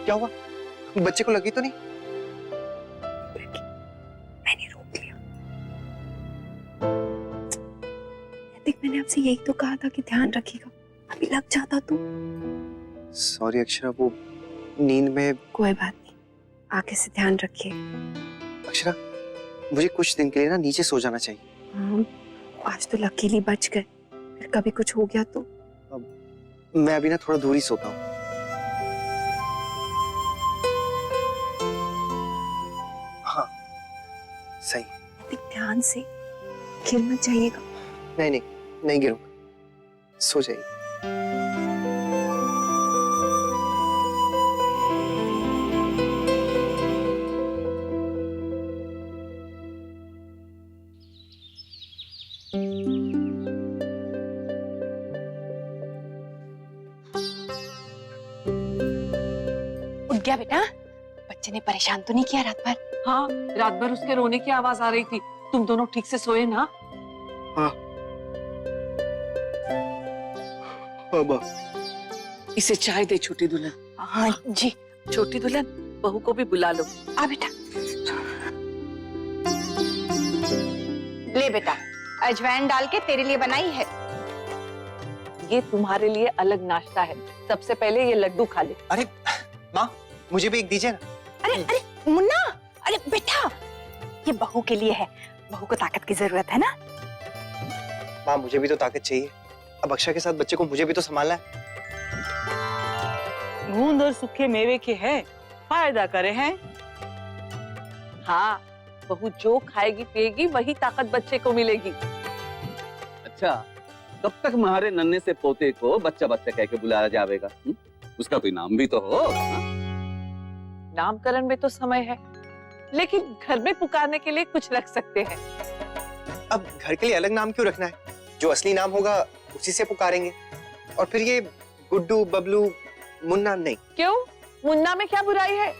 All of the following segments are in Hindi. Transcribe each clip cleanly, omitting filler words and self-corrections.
क्या हुआ? बच्चे को लगी तो नहीं? मैंने रोक लिया। मैंने आपसे यही तो कहा था कि ध्यान रखिएगा, अभी लग जाता तो। सॉरी अक्षरा, वो नींद में। कोई बात नहीं, आगे से ध्यान रखिए। अक्षरा, मुझे कुछ दिन के लिए ना नीचे सो जाना चाहिए। हाँ, आज तो लकीली बच गए, फिर कभी कुछ हो गया तो। मैं अभी ना थोड़ा दूर ही सोता हूँ। हाँ सही। ध्यान से, गिरना चाहिएगा। नहीं नहीं, नहीं गिरूंगा, सो जाइए। उठ गया बेटा? बच्चे ने परेशान तो नहीं किया रात भर? हाँ, रात भर उसके रोने की आवाज आ रही थी। तुम दोनों ठीक से सोए ना? हाँ बाबा। इसे चाय दे छोटी दुल्हन। हाँ जी। छोटी दुल्हन, बहू को भी बुला लो। आ बेटा। ले बेटा, अजवाइन डाल के तेरे लिए बनाई है। ये तुम्हारे लिए अलग नाश्ता है। सबसे पहले ये लड्डू खा ले। अरे माँ, मुझे भी एक दीजिए ना। अरे अरे मुन्ना, अरे बेटा, ये बहू के लिए है। बहू को ताकत की जरूरत है ना। माँ, मुझे भी तो ताकत चाहिए। अब अक्षरा के साथ बच्चे को मुझे भी तो संभालना है। गूंद और सूखे मेवे के हैं, फायदा करे हैं। हाँ, बहू जो खाएगी पिएगी वही ताकत बच्चे को मिलेगी। अच्छा, कब तक हमारे नन्हे से पोते को बच्चा बच्चा कह के बुलाया जाएगा? उसका कोई नाम भी तो हो। नामकरण में तो समय है, लेकिन घर में पुकारने के लिए कुछ रख सकते हैं। अब घर के लिए अलग नाम क्यों रखना है? जो असली नाम होगा उसी से पुकारेंगे। और फिर ये गुड्डू, बबलू, मुन्ना नहीं। क्यों? मुन्ना में क्या बुराई है?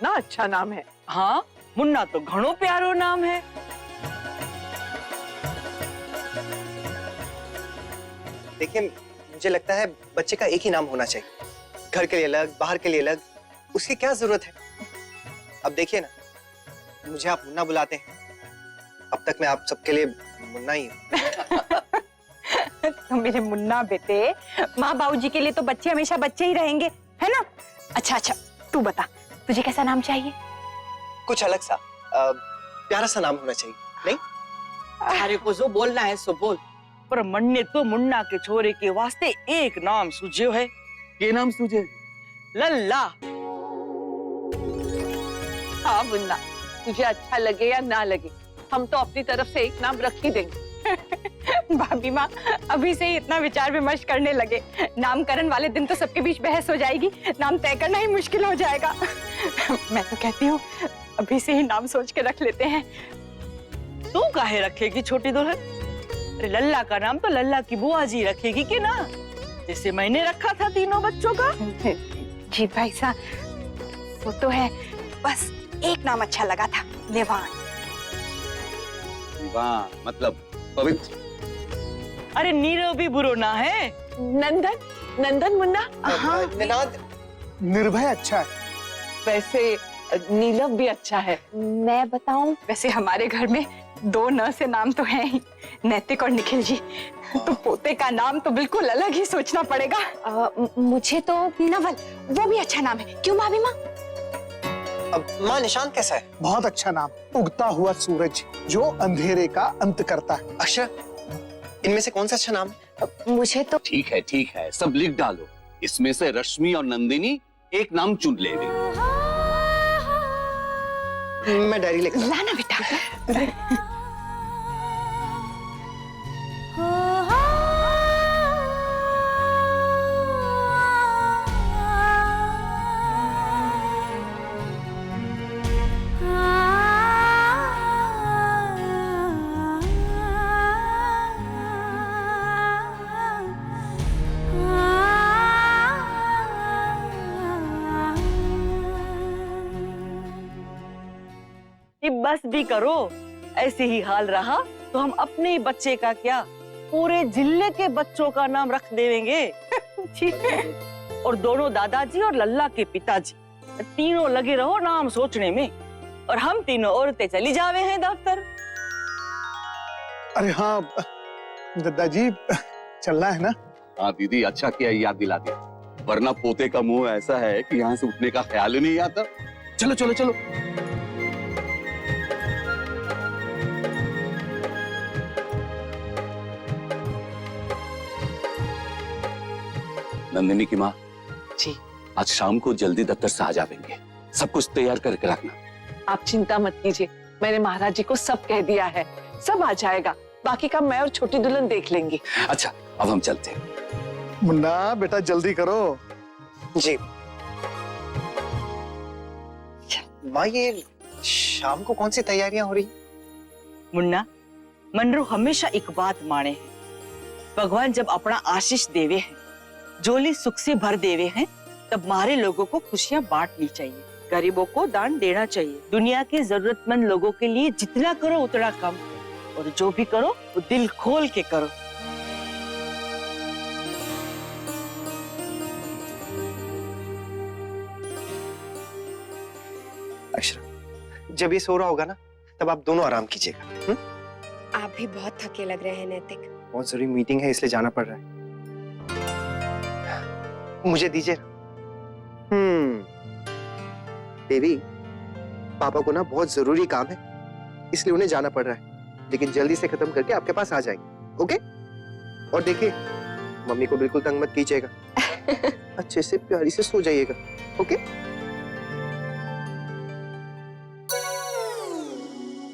ना अच्छा नाम है। हाँ, मुन्ना तो घणो प्यारो नाम है। देखिए, मुझे लगता है बच्चे का एक ही नाम होना चाहिए। घर के लिए अलग, बाहर के लिए अलग, उसकी क्या जरूरत है? अब देखिए ना, मुझे आप मुन्ना बुलाते हैं, अब तक मैं आप सबके लिए मुन्ना ही हूँ। तो मेरे मुन्ना बेटे, माँ बाबूजी के लिए तो बच्चे हमेशा बच्चे ही रहेंगे, है ना? अच्छा अच्छा, तू बता, तुझे कैसा नाम चाहिए? कुछ अलग सा, प्यारा सा नाम होना चाहिए, नहीं? अरे को जो बोलना है सो बोल। पर मन ने तो मुन्ना के छोरे के वास्ते एक नाम सूझ्यो है। के नाम सूझे? लल्ला। हाँ मुन्ना, तुझे अच्छा लगे या ना लगे, हम तो अपनी तरफ से एक नाम रख ही देंगे। भाभी माँ, अभी से ही इतना विचार विमर्श करने लगे, नामकरण वाले दिन तो सबके बीच बहस हो जाएगी, नाम तय करना ही मुश्किल हो जाएगा। मैं तो कहती हूँ अभी से ही नाम सोच के रख लेते हैं। तू काहे रखेगी छोटी दुल्हन? अरे लल्ला का नाम तो लल्ला की बुआ जी रखेगी कि ना, जैसे मैंने रखा था तीनों बच्चों का। जी भाई साहब, वो तो है, बस एक नाम अच्छा लगा था, देवान। वाह, मतलब पवित्र। अरे नीरव भी बुरो ना है। नंदन, नंदन मुन्ना। हाँ, निनाद। निर्भय अच्छा है। वैसे नीलव भी अच्छा है। मैं बताऊं, वैसे हमारे घर में दो न से नाम तो हैं ही, नैतिक और निखिल जी। तो पोते का नाम तो बिल्कुल अलग ही सोचना पड़ेगा। मुझे तो नवल, वो भी अच्छा नाम है, क्यों भाभी माँ? अब माँ, निशांत कैसा है? बहुत अच्छा नाम, उगता हुआ सूरज जो अंधेरे का अंत करता है। अक्षरा, इनमें से कौन सा अच्छा नाम है? मुझे तो ठीक है, सब लिख डालो। इसमें से रश्मि और नंदिनी एक नाम चुन लेंगे। मैं डायरी लेकर लाना बेटा। बस भी करो, ऐसे ही हाल रहा तो हम अपने ही बच्चे का क्या, पूरे जिले के बच्चों का नाम रख देंगे। और दोनों दादाजी और लल्ला के पिताजी तीनों लगे रहो नाम सोचने में और हम तीनों औरतें चली जावे हैं दफ्तर। अरे हाँ दादाजी, चलना है ना? हाँ दीदी, अच्छा किया याद दिला दिया, वरना पोते का मुंह ऐसा है कि यहाँ से उठने का ख्याल ही नहीं आता। चलो चलो चलो। नंदिनी की माँ जी। आज शाम को जल्दी दफ्तर से आ जाएंगे, सब कुछ तैयार करके रखना। आप चिंता मत कीजिए, मैंने महाराज जी को सब कह दिया है, सब आ जाएगा। बाकी का मैं और छोटी दुल्हन देख लेंगे। अच्छा अब हम चलते हैं। मुन्ना बेटा जल्दी करो। जी माँ, ये शाम को कौन सी तैयारियां हो रही? मुन्ना, मनरू हमेशा एक बात माने है, भगवान जब अपना आशीष देवे हैं, जोली सुख से भर देवे हैं, तब मारे लोगों को खुशियां बांटनी चाहिए, गरीबों को दान देना चाहिए। दुनिया के जरूरतमंद लोगों के लिए जितना करो उतना कम, और जो भी करो वो दिल खोल के करो। अक्षरा, जब ये सो रहा होगा ना, तब आप दोनों आराम कीजिएगा। आप भी बहुत थके लग रहे हैं नैतिक। बहुत जरूरी मीटिंग है, इसलिए जाना पड़ रहा है। मुझे दीजिए। बेबी, पापा को ना बहुत जरूरी काम है, इसलिए उन्हें जाना पड़ रहा है, लेकिन जल्दी से खत्म करके आपके पास आ जाएंगे। ओके? और देखिए, मम्मी को बिल्कुल तंग मत कीजिएगा। अच्छे से प्यारी से सो जाइएगा। ओके?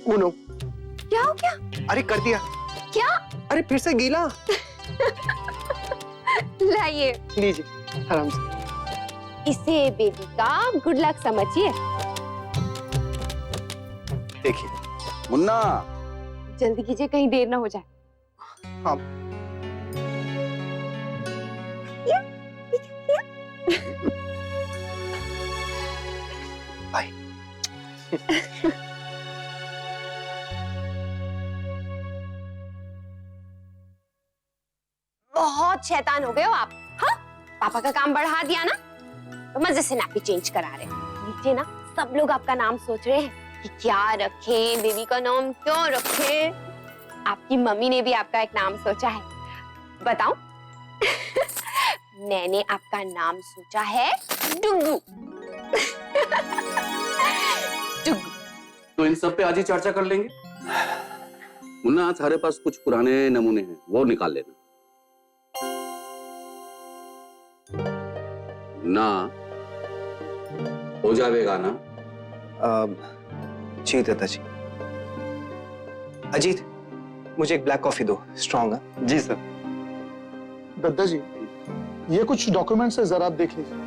उनो, क्या हो गया? अरे कर दिया। क्या? अरे फिर से गीला। लाइए, लीजिए आराम से। इसे बेबी का गुड लक समझिए। देखिए मुन्ना, जल्दी कीजिए, कहीं देर ना हो जाए। हाँ। बाय। बहुत शैतान हो गए हो आप। हाँ, पापा का काम बढ़ा दिया ना, तो मजे से नापी चेंज करा रहे। नीचे ना सब लोग आपका नाम सोच रहे हैं कि क्या रखें, बेबी का नाम क्यों रखें। आपकी मम्मी ने भी आपका एक नाम सोचा है, बताऊं? मैंने आपका नाम सोचा है डुगू। डुगू। तो इन सब पे आज ही चर्चा कर लेंगे। मुन्ना, आज हमारे पास कुछ पुराने नमूने हैं, वो निकाल लेना ना। हो जाएगा ना? जी दादाजी। अजीत, मुझे एक ब्लैक कॉफी दो, स्ट्रॉन्ग। जी सर। दादाजी, ये कुछ डॉक्यूमेंट्स है, जरा आप देख लीजिए।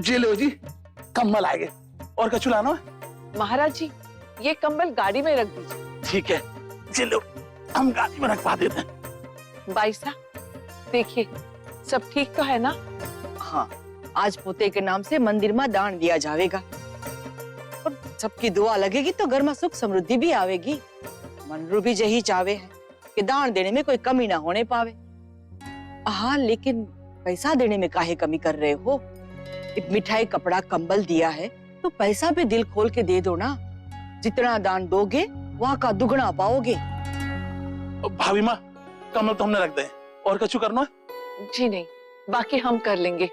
जी लो जी, कम्बल आ गए। और कछु लाना है? महाराज जी, ये कंबल गाड़ी में रख दीजिए। ठीक है, चलो हम गाड़ी में रखवा देते हैं। बाई साहब, देखिए सब ठीक तो है ना? हाँ, आज पोते के नाम से मंदिर में दान दिया जाएगा और सबकी दुआ लगेगी तो घर में सुख समृद्धि भी आवेगी। मनरू भी यही चाहे है कि दान देने में कोई कमी ना होने पावे। हाँ, लेकिन पैसा देने में काहे कमी कर रहे हो? एक मिठाई, कपड़ा, कंबल दिया है तो पैसा भी दिल खोल के दे दो ना। जितना दान दोगे वहाँ का दुगना पाओगे। भाभी माँ, कमल तो हमने रख दे, और कछु करना है? जी नहीं, बाकी हम कर लेंगे,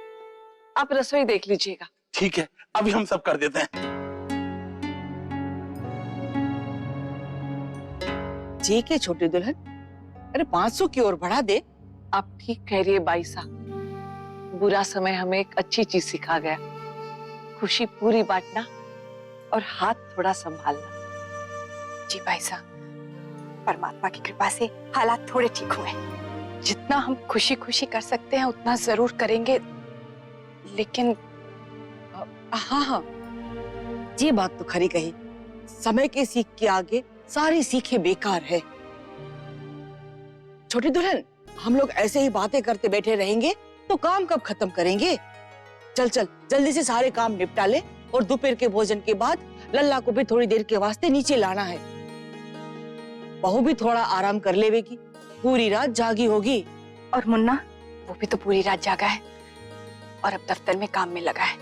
आप रसोई देख लीजिएगा। ठीक है, अभी हम सब कर देते हैं। जी के छोटी दुल्हन, अरे 500 की ओर बढ़ा दे। आप ठीक कह रही है बाई साहब, बुरा समय हमें एक अच्छी चीज सिखा गया, खुशी पूरी बांटना और हाथ थोड़ा संभालना। जी भाई साहब, परमात्मा की कृपा से हालात थोड़े ठीक हुए। जितना हम खुशी खुशी कर सकते हैं उतना जरूर करेंगे, लेकिन हाँ हाँ, ये बात तो खरी कही। समय के सीख के आगे सारी सीखें बेकार है। छोटी दुल्हन, हम लोग ऐसे ही बातें करते बैठे रहेंगे तो काम कब खत्म करेंगे? चल चल, जल्दी से सारे काम निपटा ले और दोपहर के भोजन के बाद लल्ला को भी थोड़ी देर के वास्ते नीचे लाना है। बहू भी थोड़ा आराम कर लेवेगी, पूरी रात जागी होगी। और मुन्ना, वो भी तो पूरी रात जागा है। और अब दफ्तर में काम में लगा है।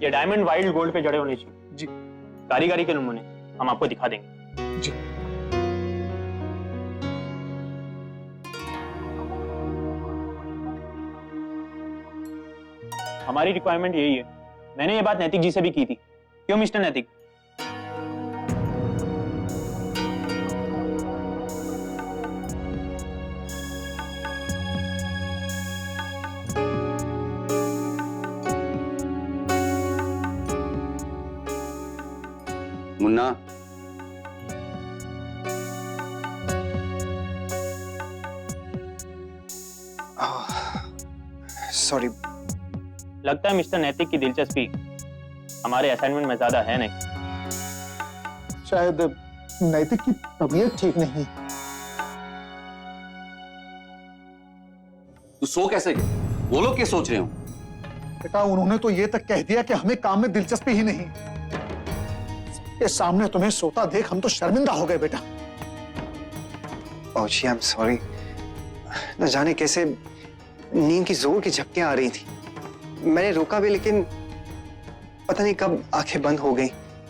ये डायमंड वाइल्ड गोल्ड पे जड़े होने चाहिए जी। कारीगरी के नमूने हम आपको दिखा देंगे। जी। हमारी रिक्वायरमेंट यही है। मैंने ये बात नैतिक जी से भी की थी। क्यों मिस्टर नैतिक? मुन्ना, सॉरी। लगता है मिस्टर नैतिक की दिलचस्पी हमारे असाइनमेंट में ज्यादा है नहीं। शायद नैतिक की तबीयत ठीक नहीं। तू सो कैसे गया? वो लोग क्या सोच रहे हो? बेटा उन्होंने तो ये तक कह दिया कि हमें काम में दिलचस्पी ही नहीं। ये सामने तुम्हें सोता देख हम तो शर्मिंदा हो गए बेटा। बाबूजी, आई एम सॉरी। न जाने कैसे नींद की जोर की झपकियां आ रही थी। मैंने रोका भी, लेकिन पता नहीं कब आंखें बंद हो गई।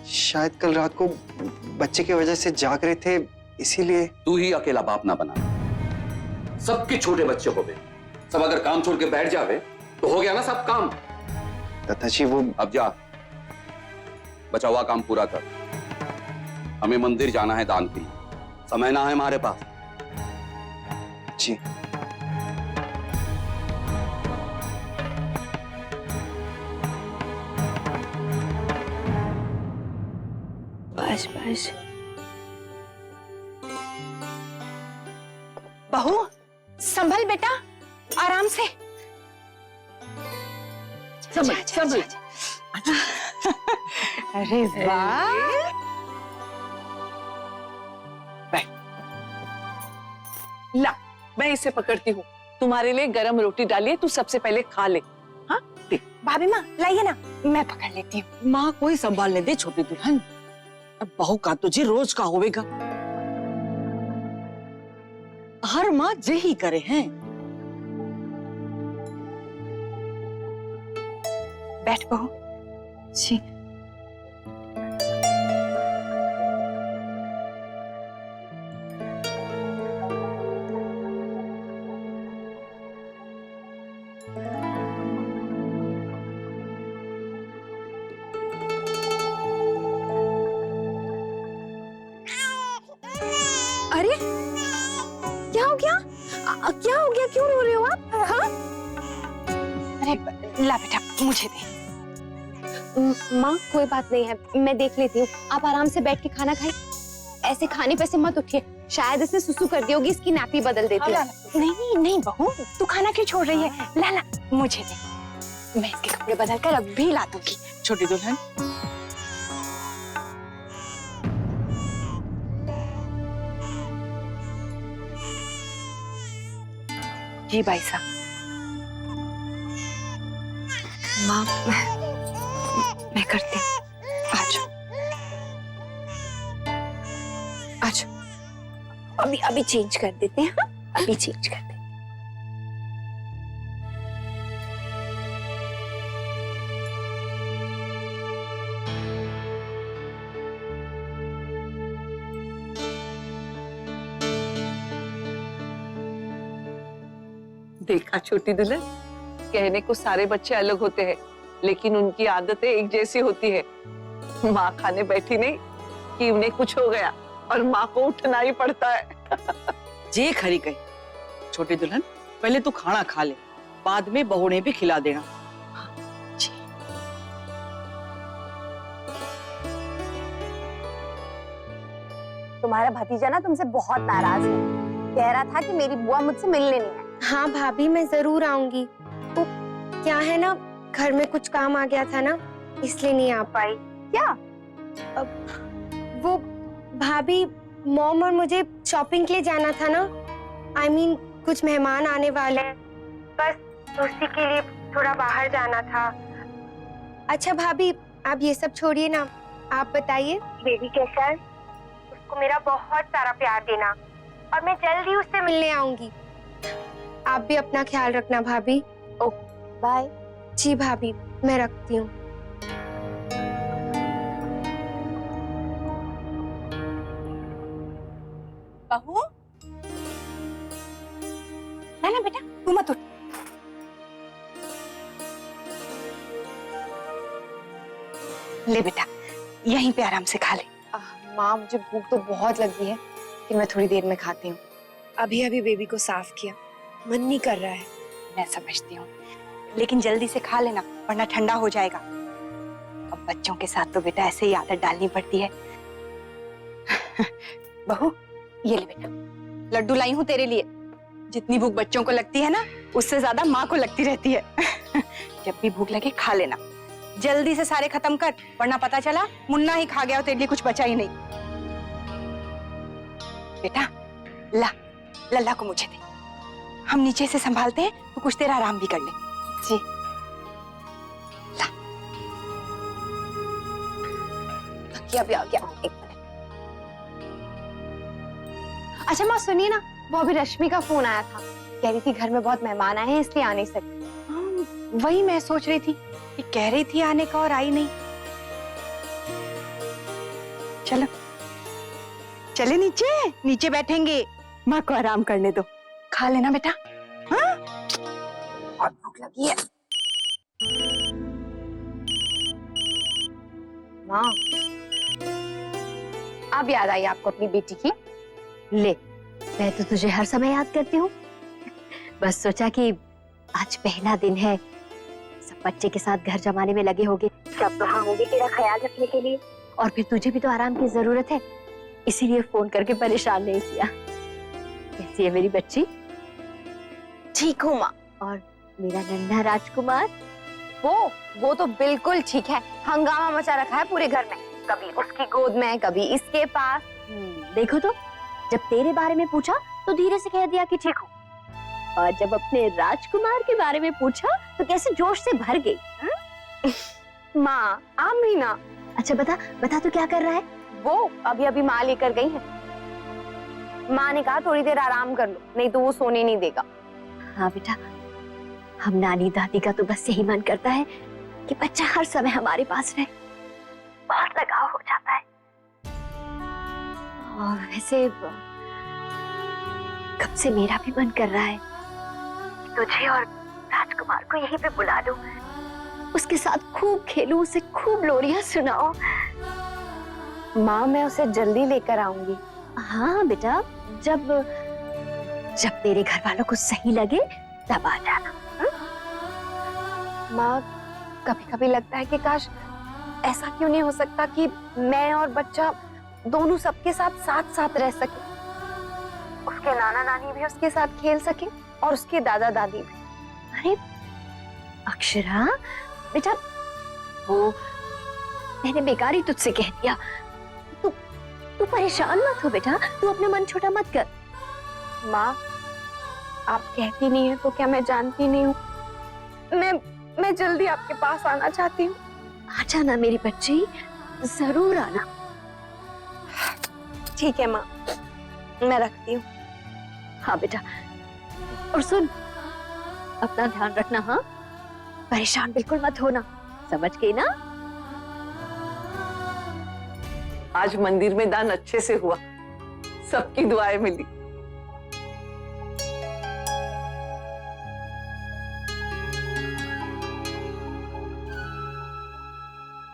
शायद कल रात को बच्चे की वजह से जाग रहे थे, इसीलिए। तू ही अकेला बाप ना बना। सबके छोटे बच्चे हो गए। सब अगर काम छोड़ के बैठ जावे तो हो गया ना सब काम। दादाजी वो अब जा, बचा हुआ काम पूरा कर। हमें मंदिर जाना है दान के लिए। समय ना है हमारे पास। जी। बस बस। बहू संभल बेटा, आराम से। संभल, संभल। अरे वाह। ला, मैं इसे पकड़ती हूँ। तुम्हारे लिए गरम रोटी डालिए, तू सबसे पहले खा ले। हाँ देख। भाभी माँ लाइए ना, मैं पकड़ लेती हूँ। माँ कोई संभालने दे छोटी दुल्हन। अब बहू का तुझे रोज का होवेगा। हर माँ जे ही करे हैं। बैठ बहू। जी। अरे क्या हो गया? क्या हो गया? क्यों रो रहे हो आप? हाँ? अरे ला बेटा, मुझे दे। माँ कोई बात नहीं है, मैं देख लेती हूँ। आप आराम से बैठ के खाना खाइए। ऐसे खाने पे से मत उठिए, शायद इसने सुसु कर दी होगी, इसकी नैपी बदल देती हूँ। नहीं नहीं नहीं बहू, तू खाना क्यों छोड़ रही है? ला ला, मुझे दे। मैं इसके कपड़े बदल कर अब भी ला दूंगी। छोटी दुल्हन, जी भाई साहब। माँ मैं करती हूँ। आज आज अभी चेंज कर देते हैं। हाँ? अभी चेंज कर देते हैं। देखा छोटी दुल्हन, कहने को सारे बच्चे अलग होते हैं, लेकिन उनकी आदतें एक जैसी होती है। माँ खाने बैठी नहीं कि उन्हें कुछ हो गया और माँ को उठना ही पड़ता है। जे खरी गई। छोटी दुल्हन, पहले तू खाना खा ले, बाद में बहू ने भी खिला देना। तुम्हारा भतीजा ना तुमसे बहुत नाराज है। कह रहा था कि मेरी बुआ मुझसे मिलने नहीं आई। हाँ भाभी, मैं जरूर आऊंगी। वो क्या है ना, घर में कुछ काम आ गया था ना, इसलिए नहीं आ पाई। क्या? वो भाभी, मॉम और मुझे शॉपिंग के लिए जाना था ना। I mean, कुछ मेहमान आने वाले हैं, बस उसी के लिए थोड़ा बाहर जाना था। अच्छा भाभी, आप ये सब छोड़िए ना, आप बताइए बेबी कैसा है? उसको मेरा बहुत सारा प्यार देना और मैं जल्द ही उससे मिलने आऊंगी। आप भी अपना ख्याल रखना भाभी। ओ बाय। जी भाभी, मैं रखती हूँ। बहू, ना ना बेटा, तू मत उठ। ले बेटा, यहीं पे आराम से खा ले। माँ, मुझे भूख तो बहुत लगी है कि मैं थोड़ी देर में खाती हूँ। अभी अभी बेबी को साफ किया, मन नहीं कर रहा है। मैं समझती हूँ, लेकिन जल्दी से खा लेना वरना ठंडा हो जाएगा। अब बच्चों के साथ तो बेटा ऐसे ही आदत डालनी पड़ती है। बहू, ये ले बेटा, लड्डू लाई हूँ तेरे लिए। जितनी भूख बच्चों को लगती है ना, उससे ज्यादा माँ को लगती रहती है। जब भी भूख लगे खा लेना, जल्दी से सारे खत्म कर, वरना पता चला मुन्ना ही खा गया और तेरे लिए कुछ बचा ही नहीं। बेटा, ला लल्ला को मुझे दे, हम नीचे से संभालते हैं, तो कुछ देर आराम भी कर ले। जी। ला। तकिया भी आ गया। एक मिनट। अच्छा माँ सुनिए ना, वो अभी रश्मि का फोन आया था, कह रही थी घर में बहुत मेहमान आए हैं इसलिए आ नहीं सकती। वही मैं सोच रही थी कि कह रही थी आने का और आई नहीं। चलो चले नीचे, नीचे बैठेंगे, माँ को आराम करने दो। खा लेना बेटा। हाँ? बहुत भूख लगी है। माँ, अब याद आई आपको अपनी बेटी की? ले, मैं तो तुझे हर समय याद करती हूँ। बस सोचा कि आज पहला दिन है, सब बच्चे के साथ घर जमाने में लगे होंगे, सब वहाँ होंगे तेरा ख्याल रखने के लिए, और फिर तुझे भी तो आराम की जरूरत है, इसीलिए फोन करके परेशान नहीं किया। कैसी है मेरी बच्ची? ठीक हूँ माँ। और मेरा नन्हा राजकुमार? वो तो बिल्कुल ठीक है, हंगामा मचा रखा है पूरे घर में, कभी उसकी गोद में, कभी इसके पास। देखो तो, जब तेरे बारे में पूछा तो धीरे से कह दिया कि ठीक हूँ, और जब अपने राजकुमार के बारे में पूछा तो कैसे जोश से भर गई। माँ, आप भी ना। अच्छा बता तो क्या कर रहा है? वो अभी माँ लेकर गई है। माँ ने कहा थोड़ी देर आराम कर लो, नहीं तो वो सोने नहीं देगा। हाँ बेटा, हम नानी दादी का तो बस यही मन करता है कि बच्चा हर समय हमारे पास रहे, बहुत लगाव हो जाता है। और वैसे कब से मेरा भी मन कर रहा है कि तुझे और राजकुमार को यहीं पे बुला लूं, उसके साथ खूब खेलूं, उसे खूब लोरियां सुनाओ। माँ, मैं उसे जल्दी लेकर आऊंगी। हाँ बेटा, जब तेरे घर वालों को सही लगे तब आ जाना। माँ, कभी कभी लगता है कि काश ऐसा क्यों नहीं हो सकता कि मैं और बच्चा दोनों सबके साथ साथ रह सके, उसके नाना नानी भी उसके साथ खेल सके और उसके दादा दादी भी। अरे अक्षरा बेटा, वो मैंने बेकार ही तुझसे कह दिया, तू परेशान मत हो बेटा, तू अपना मन छोटा मत कर। माँ, आप कहती नहीं है तो क्या मैं जानती नहीं हूँ? मैं जल्दी आपके पास आना चाहती हूँ। आ जाना मेरी बच्ची, जरूर आना। ठीक है माँ, मैं रखती हूँ। हाँ बेटा, और सुन, अपना ध्यान रखना। हाँ, परेशान बिल्कुल मत होना, समझ गई ना? आज मंदिर में दान अच्छे से हुआ, सबकी दुआएं मिली।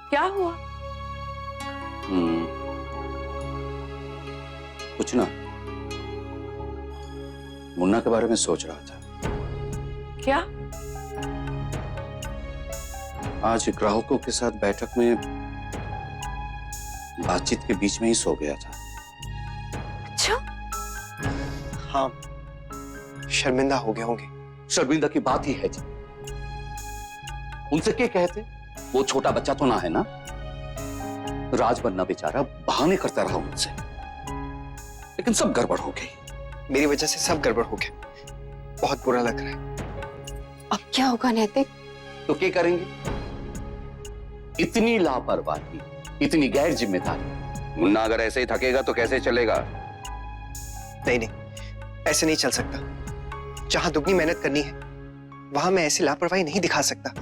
क्या हुआ? कुछ ना, मुन्ना के बारे में सोच रहा था। क्या? आज ग्राहकों के साथ बैठक में बातचीत के बीच में ही सो गया था। अच्छा? हाँ, शर्मिंदा हो गए होंगे। शर्मिंदा की बात ही है जी। उनसे क्या कहते, वो छोटा बच्चा तो ना है ना। राज बन्ना बेचारा बहाने करता रहा उनसे, लेकिन सब गड़बड़ हो गई। मेरी वजह से सब गड़बड़ हो गया, बहुत बुरा लग रहा है। अब क्या होगा नैतिक? तो क्या करेंगे? इतनी लापरवाही, इतनी गैर जिम्मेदारी। मुन्ना अगर ऐसे ही थकेगा तो कैसे चलेगा? नहीं, ऐसे नहीं चल सकता। जहां दुगनी मेहनत करनी है वहां मैं ऐसी लापरवाही नहीं दिखा सकता।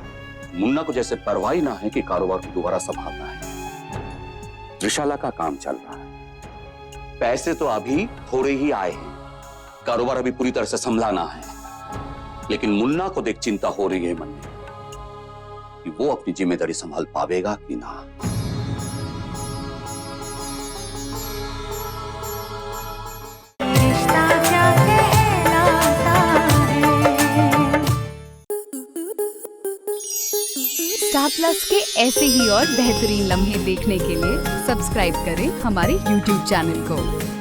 मुन्ना को जैसे परवाही ना है कि कारोबार को दोबारा संभालना है। त्रिशाला का काम चल रहा है, पैसे तो अभी थोड़े ही आए हैं, कारोबार अभी पूरी तरह से संभलाना है। लेकिन मुन्ना को देख चिंता हो रही है मन में कि वो अपनी जिम्मेदारी संभाल पावेगा कि ना। स्टार प्लस के ऐसे ही और बेहतरीन लम्हे देखने के लिए सब्सक्राइब करें हमारे YouTube चैनल को।